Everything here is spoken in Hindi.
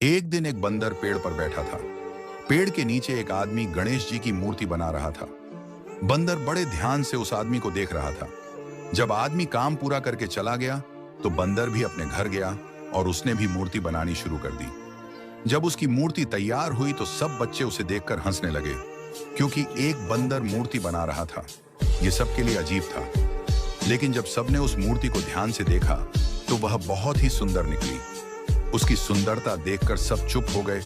एक दिन एक बंदर पेड़ पर बैठा था। पेड़ के नीचे एक आदमी गणेश जी की मूर्ति बना रहा था। बंदर बड़े ध्यान से उस आदमी को देख रहा था। जब आदमी काम पूरा करके चला गया तो बंदर भी अपने घर गया और उसने भी मूर्ति बनानी शुरू कर दी। जब उसकी मूर्ति तैयार हुई तो सब बच्चे उसे देखकर हंसने लगे, क्योंकि एक बंदर मूर्ति बना रहा था। ये सबके लिए अजीब था। लेकिन जब सबने उस मूर्ति को ध्यान से देखा तो वह बहुत ही सुंदर निकली। उसकी सुंदरता देखकर सब चुप हो गए